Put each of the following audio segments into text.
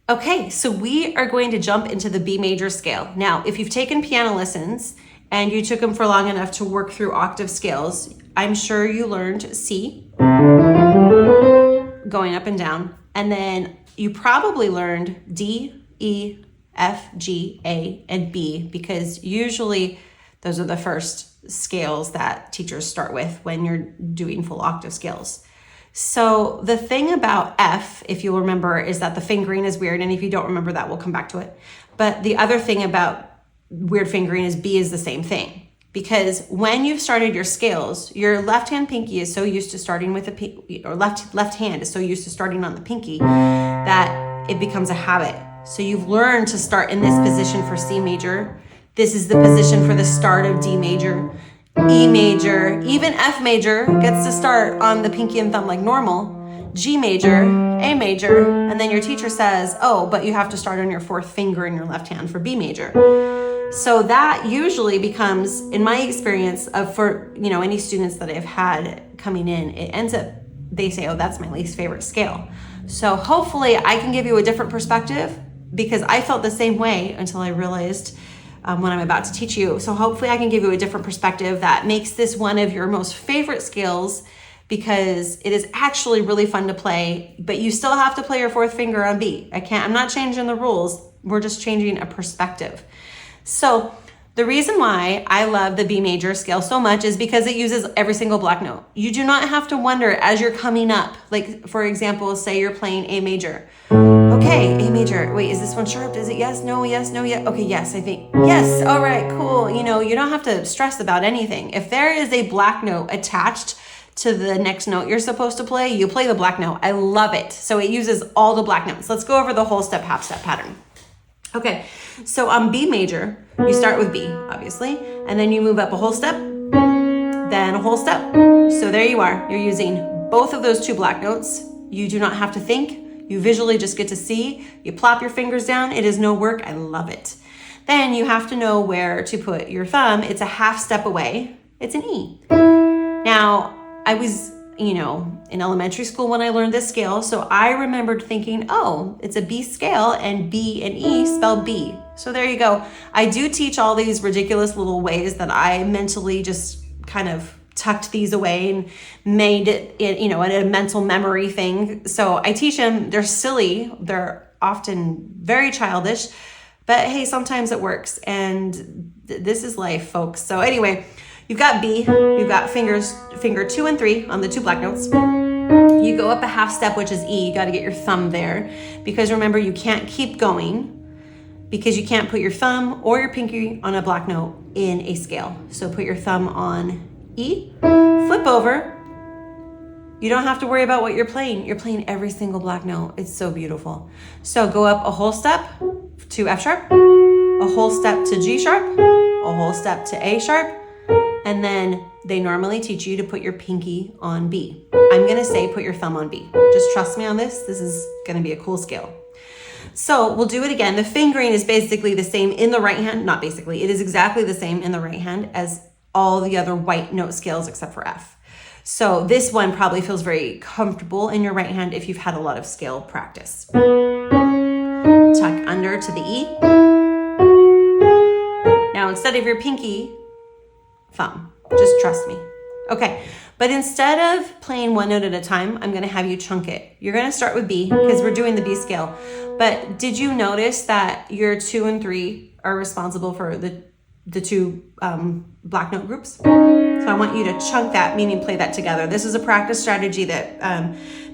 Okay, so we are going to jump into the B major scale. Now, if you've taken piano lessons and you took them for long enough to work through octave scales, I'm sure you learned C, going up and down, and then you probably learned D, E, F, G, A, and B, because usually those are the first scales that teachers start with when you're doing full octave scales. So the thing about F, if you'll remember, is that the fingering is weird, and if you don't remember that, we'll come back to it. But the other thing about weird fingering is B is the same thing, because when you've started your scales, your left hand pinky is so used to starting with or left hand is so used to starting on the pinky that it becomes a habit. So you've learned to start in this position for C major. This is the position for the start of D major, E major, even F major gets to start on the pinky and thumb like normal, G major, A major, and then your teacher says, oh, but you have to start on your fourth finger in your left hand for B major. So that usually becomes, in my experience, for any students that I've had coming in, it ends up, they say, oh, that's my least favorite scale. So hopefully I can give you a different perspective, because I felt the same way until I realized when I'm about to teach you. So hopefully I can give you a different perspective that makes this one of your most favorite scales, because it is actually really fun to play, but you still have to play your fourth finger on B. I'm not changing the rules. We're just changing a perspective. So the reason why I love the B major scale so much is because it uses every single black note. You do not have to wonder as you're coming up, like for example, say you're playing A major. Okay, A major. Wait, is this one sharp? Is it yes, no, yes, no, yes? Okay, yes, I think. Yes, all right, cool. You don't have to stress about anything. If there is a black note attached to the next note you're supposed to play, you play the black note. I love it. So it uses all the black notes. Let's go over the whole step, half step pattern. Okay, so on B major, you start with B, obviously, and then you move up a whole step, then a whole step. So there you are. You're using both of those two black notes. You do not have to think. You visually just get to see. You plop your fingers down. It is no work. I love it. Then you have to know where to put your thumb. It's a half step away. It's an E. Now, I was, in elementary school when I learned this scale, so I remembered thinking, oh, it's a B scale, and B and E spell B. So there you go. I do teach all these ridiculous little ways that I mentally just kind of tucked these away and made it, a mental memory thing. So I teach them. They're silly. They're often very childish, but hey, sometimes it works. And this is life, folks. So anyway, you've got B, you've got finger 2 and 3 on the two black notes. You go up a half step, which is E. You got to get your thumb there, because remember, you can't keep going because you can't put your thumb or your pinky on a black note in a scale. So put your thumb on E, flip over. You don't have to worry about what you're playing. You're playing every single black note. It's so beautiful. So go up a whole step to F sharp, a whole step to G sharp, a whole step to A sharp, and then they normally teach you to put your pinky on B. I'm gonna say put your thumb on B. Just trust me on this. This is gonna be a cool scale. So we'll do it again. The fingering is basically the same in the right hand. Not basically, it is exactly the same in the right hand as all the other white note scales except for F. So this one probably feels very comfortable in your right hand if you've had a lot of scale practice. Tuck under to the E. Now instead of your pinky, thumb. Just trust me. Okay, but instead of playing one note at a time, I'm gonna have you chunk it. You're gonna start with B because we're doing the B scale. But did you notice that your 2 and 3 are responsible for the two black note groups? So I want you to chunk that, meaning play that together. This is a practice strategy that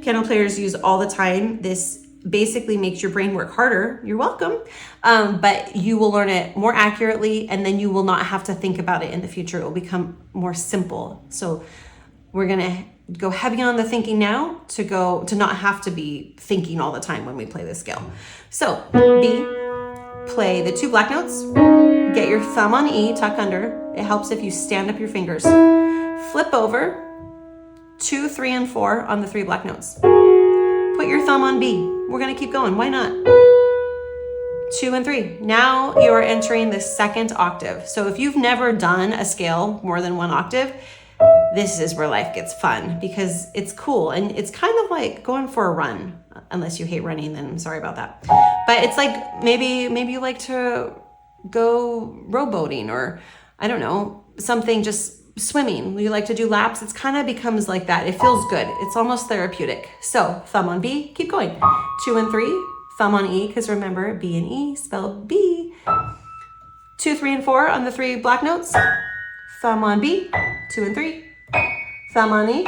piano players use all the time. This basically makes your brain work harder. You're welcome. But you will learn it more accurately, and then you will not have to think about it in the future. It will become more simple. So we're gonna go heavy on the thinking now to not have to be thinking all the time when we play this scale. So B, play the two black notes. Get your thumb on E, tuck under. It helps if you stand up your fingers. Flip over 2, 3, and 4 on the 3 black notes. Put your thumb on B. We're gonna keep going, why not? 2 and 3. Now you're entering the second octave. So if you've never done a scale more than 1 octave, this is where life gets fun because it's cool and it's kind of like going for a run. Unless you hate running, then I'm sorry about that. But it's like maybe you like to go rowboating, or I don't know, something, just swimming. You like to do laps. It's kind of becomes like that. It feels good. It's almost therapeutic. So thumb on B, keep going. 2 and 3, thumb on E, because remember B and E spelled B. 2, 3, and 4 on the 3 black notes. Thumb on B, 2 and 3. Thumb on E,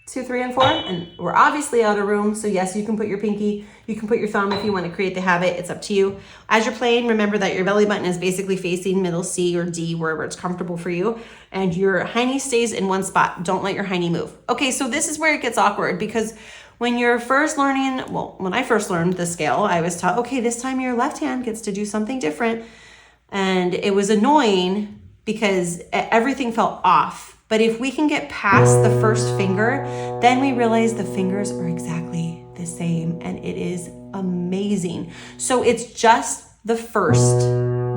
2, 3, and 4. And we're obviously out of room, so yes, you can put your pinky, you can put your thumb if you want to create the habit. It's up to you. As you're playing, remember that your belly button is basically facing middle C or D, wherever it's comfortable for you, and your hiney stays in one spot. Don't let your hiney move. Okay, so this is where it gets awkward, because when you're first learning, well, when I first learned the scale, I was taught, okay, this time your left hand gets to do something different. And it was annoying because everything felt off. But if we can get past the first finger, then we realize the fingers are exactly the same, and it is amazing. So it's just the first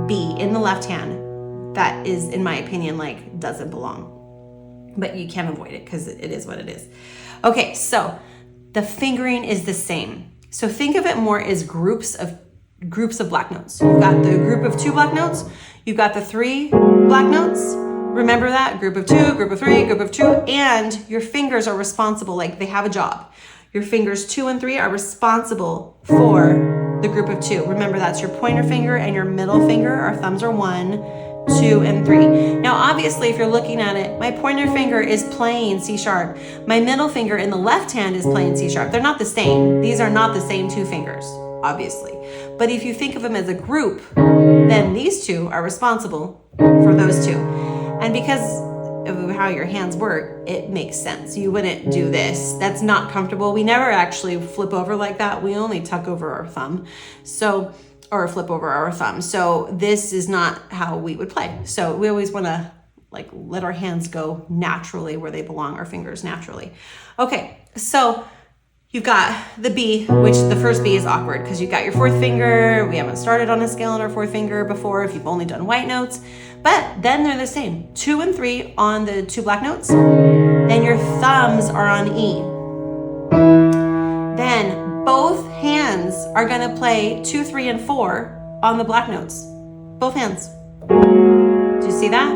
B in the left hand that is, in my opinion, like doesn't belong. But you can't avoid it because it is what it is. Okay, so the fingering is the same. So think of it more as groups of black notes. You've got the group of 2 black notes. You've got the 3 black notes. Remember that? Group of 2, group of 3, group of 2. And your fingers are responsible, like they have a job. Your fingers 2 and 3 are responsible for the group of 2. Remember, that's your pointer finger and your middle finger. Our thumbs are 1, 2, and 3. Now, obviously, if you're looking at it, my pointer finger is playing C sharp. My middle finger in the left hand is playing C sharp. They're not the same. These are not the same 2 fingers, obviously. But if you think of them as a group, then these 2 are responsible for those 2. And because of how your hands work, it makes sense. You wouldn't do this. That's not comfortable. We never actually flip over like that. We only tuck over our thumb. So, or flip over our thumb. So this is not how we would play. So we always want to like let our hands go naturally where they belong, our fingers naturally. Okay, so you've got the B, which the first B is awkward because you've got your 4th finger. We haven't started on a scale on our 4th finger before if you've only done white notes, but then they're the same. 2 and 3 on the 2 black notes. Then your thumbs are on E. Then both hands are gonna play 2, 3, and 4 on the black notes. Both hands. Do you see that?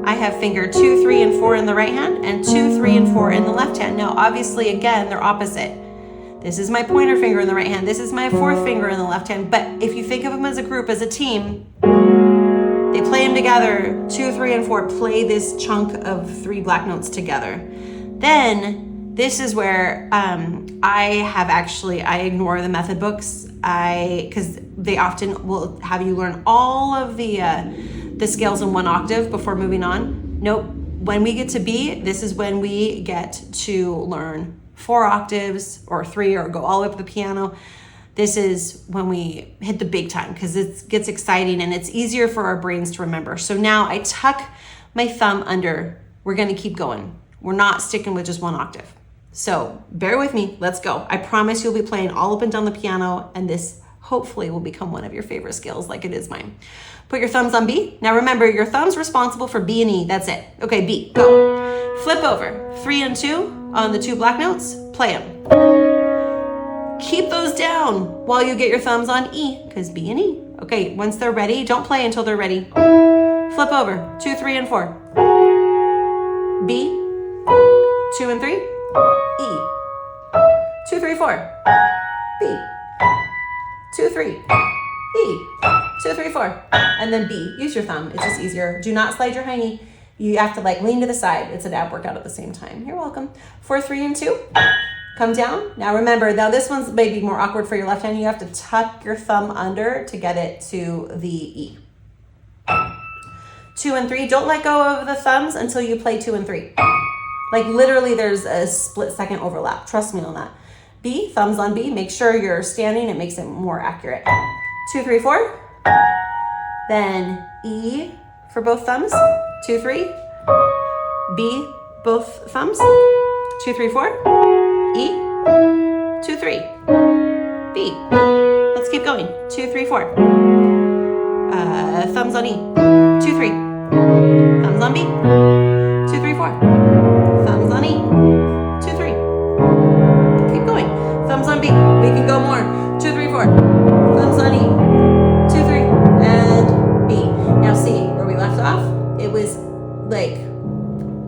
I have finger 2, 3, and 4 in the right hand and 2, 3, and 4 in the left hand. Now, obviously, again, they're opposite. This is my pointer finger in the right hand. This is my 4th finger in the left hand. But if you think of them as a group, as a team, they play them together. 2, 3, and 4 play this chunk of 3 black notes together. Then this is where I ignore the method books. Because they often will have you learn all of the scales in 1 octave before moving on. Nope. When we get to B, this is when we get to learn 4 octaves or 3 or go all the way up to the piano. This is when we hit the big time because it gets exciting and it's easier for our brains to remember. So now I tuck my thumb under. We're going to keep going. We're not sticking with just 1 octave. So bear with me. Let's go. I promise you'll be playing all up and down the piano, and this hopefully will become one of your favorite scales like it is mine. Put your thumbs on B. Now remember, your thumb's responsible for B and E. That's it. Okay, B, go. Flip over. 3 and 2 on the 2 black notes. Play them. Keep those down while you get your thumbs on E, because B and E. Okay, once they're ready, don't play until they're ready. Flip over. 2, 3, and 4. B, 2 and 3. E. 2, 3, 4. B. 2, 3. E. 2, 3, 4. And then B. Use your thumb. It's just easier. Do not slide your hiney. You have to like lean to the side. It's an ab workout at the same time. You're welcome. 4, 3, and 2. Come down. Now remember, now this one's maybe more awkward for your left hand. You have to tuck your thumb under to get it to the E. 2 and 3. Don't let go of the thumbs until you play 2 and 3. Like literally there's a split second overlap. Trust me on that. B, thumbs on B. Make sure you're standing. It makes it more accurate. 2, 3, 4. Then E for both thumbs. 2, 3. B, both thumbs. 2, 3, 4. E, 2, 3. B. Let's keep going. 2, 3, 4. Thumbs on E. 2, 3. Thumbs on B. 2, 3, 4. Thumbs on E. 2, 3. Keep going. Thumbs on B. We can go more. 2, 2, 3, 4. Thumbs on E. 2, 3, and B. Now see, where we left off, it was like,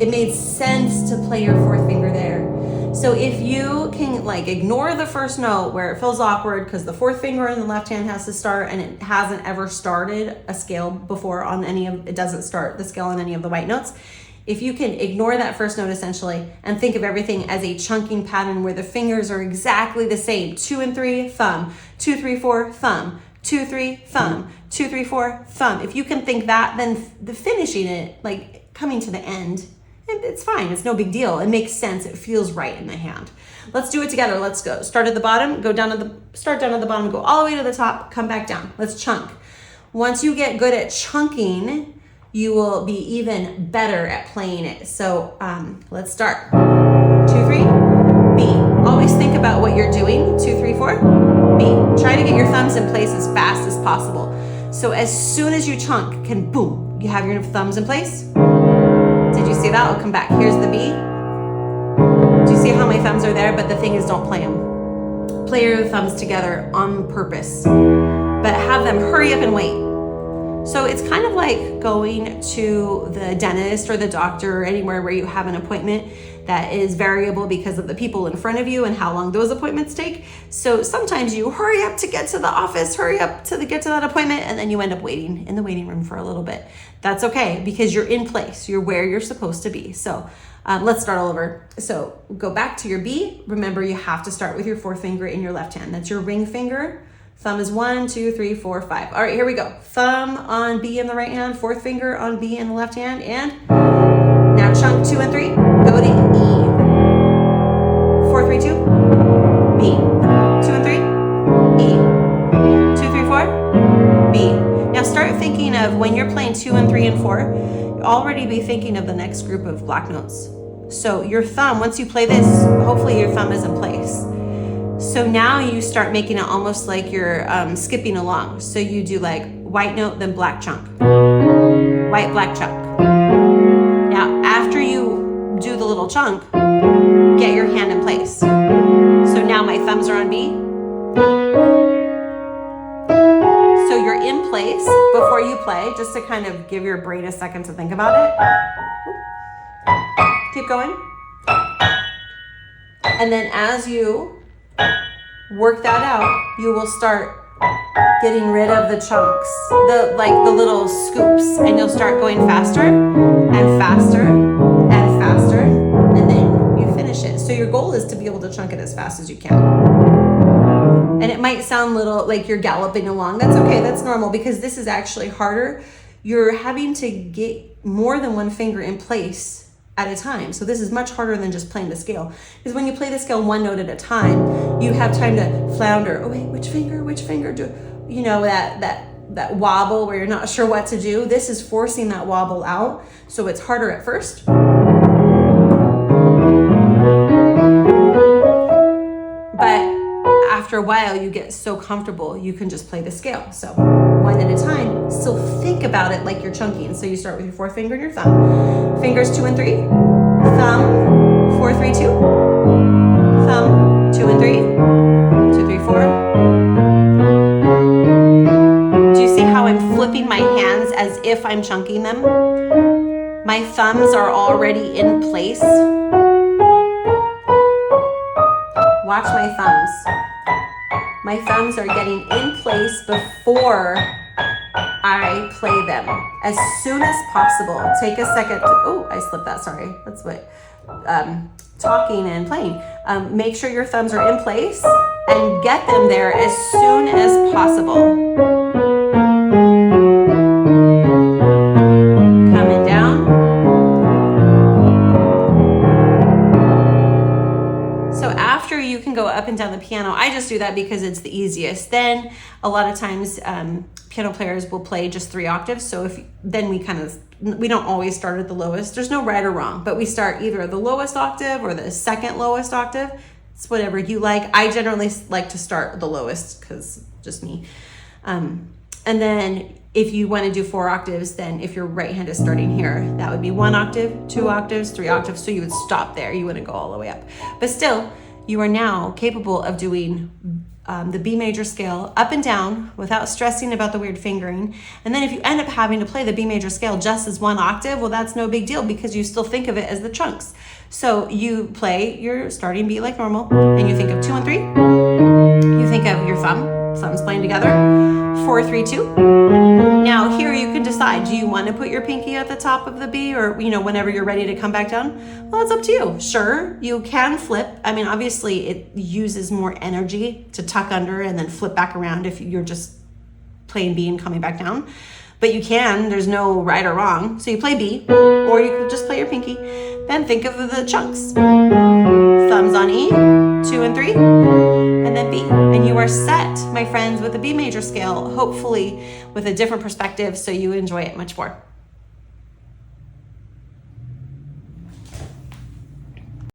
it made sense to play your fourth finger there. So if you can like ignore the first note where it feels awkward because the fourth finger in the left hand has to start and it hasn't ever started a scale before on any of, it doesn't start the scale on any of the white notes. If you can ignore that first note essentially and think of everything as a chunking pattern where the fingers are exactly the same, 2 and 3, thumb, 2, 3, 4, thumb, 2, 3, thumb, 2, 3, 4, thumb. If you can think that, then the finishing it, like coming to the end, it's fine. It's no big deal. It makes sense. It feels right in the hand. Let's do it together. Let's go. Start at the bottom, go down to the, start down at the bottom, go all the way to the top, come back down. Let's chunk. Once you get good at chunking, you will be even better at playing it. So let's start. 2, 3, B. Always think about what you're doing. 2, 3, 4, B. Try to get your thumbs in place as fast as possible. So as soon as you chunk, can boom, you have your thumbs in place. Did you see that? I'll come back. Here's the B. Do you see how my thumbs are there? But the thing is, don't play them. Play your thumbs together on purpose, but have them hurry up and wait. So it's kind of like going to the dentist or the doctor or anywhere where you have an appointment that is variable because of the people in front of you and how long those appointments take. So sometimes you hurry up to get to the office, hurry up to get to that appointment, and then you end up waiting in the waiting room for a little bit. That's okay because you're in place. You're where you're supposed to be. So let's start all over. So go back to your B. Remember, you have to start with your fourth finger in your left hand. That's your ring finger. Thumb is 1, 2, 3, 4, 5. All right, here we go. Thumb on B in the right hand, fourth finger on B in the left hand, and now chunk 2 and 3. Go to E. 4, 3, 2. B. 2 and 3. E. 2, 3, 4. B. Now start thinking of when you're playing 2 and 3 and 4, already be thinking of the next group of black notes. So your thumb, once you play this, hopefully your thumb is in place. So now you start making it almost like you're skipping along. So you do like white note, then black chunk. White, black chunk. Now, after you do the little chunk, get your hand in place. So now my thumbs are on B. So you're in place before you play, just to kind of give your brain a second to think about it. Keep going. And then as you work that out, you will start getting rid of the chunks, the little scoops, and you'll start going faster and faster and faster, and then you finish it. So your goal is to be able to chunk it as fast as you can. And it might sound little like you're galloping along. That's okay, that's normal, because this is actually harder. You're having to get more than one finger in place at a time. So this is much harder than just playing the scale. Because when you play the scale one note at a time, you have time to flounder. Oh wait, which finger do, you know, that wobble where you're not sure what to do. This is forcing that wobble out. So it's harder at first. But after a while, you get so comfortable, you can just play the scale. So one at a time, still think about it like you're chunking. So you start with your fourth finger and your thumb. Fingers 2 and 3, thumb, 4, 3, 2, thumb, 2 and 3, 2, 3, 4. Do you see how I'm flipping my hands as if I'm chunking them? My thumbs are already in place. Watch my thumbs. My thumbs are getting in place before I play them. As soon as possible, take a second to, oh, I slipped that, sorry. That's what, talking and playing. Make sure your thumbs are in place and get them there as soon as possible. Coming down. So after you can go up and down the piano, I just do that because it's the easiest. Then a lot of times piano players will play just 3 octaves. So then we don't always start at the lowest. There's no right or wrong, but we start either at the lowest octave or the second lowest octave. It's whatever you like. I generally like to start with the lowest because just me. And then if you want to do 4 octaves, then if your right hand is starting here, that would be 1 octave, 2 octaves, 3 octaves. So you would stop there. You wouldn't go all the way up. But still, you are now capable of doing the B major scale up and down without stressing about the weird fingering. And then if you end up having to play the B major scale just as one octave, well, that's no big deal because you still think of it as the chunks. So you play your starting B like normal, and you think of 2 and 3. You think of your thumbs playing together, 4, 3, 2. Now here you can decide, do you want to put your pinky at the top of the B, or whenever you're ready to come back down? Well, it's up to you. Sure, you can flip. I mean, obviously it uses more energy to tuck under and then flip back around if you're just playing B and coming back down. But you can, there's no right or wrong. So you play B, or you could just play your pinky. Then think of the chunks. Thumbs on E, 2 and 3, and then B. And you are set, my friends, with the B major scale, hopefully with a different perspective so you enjoy it much more.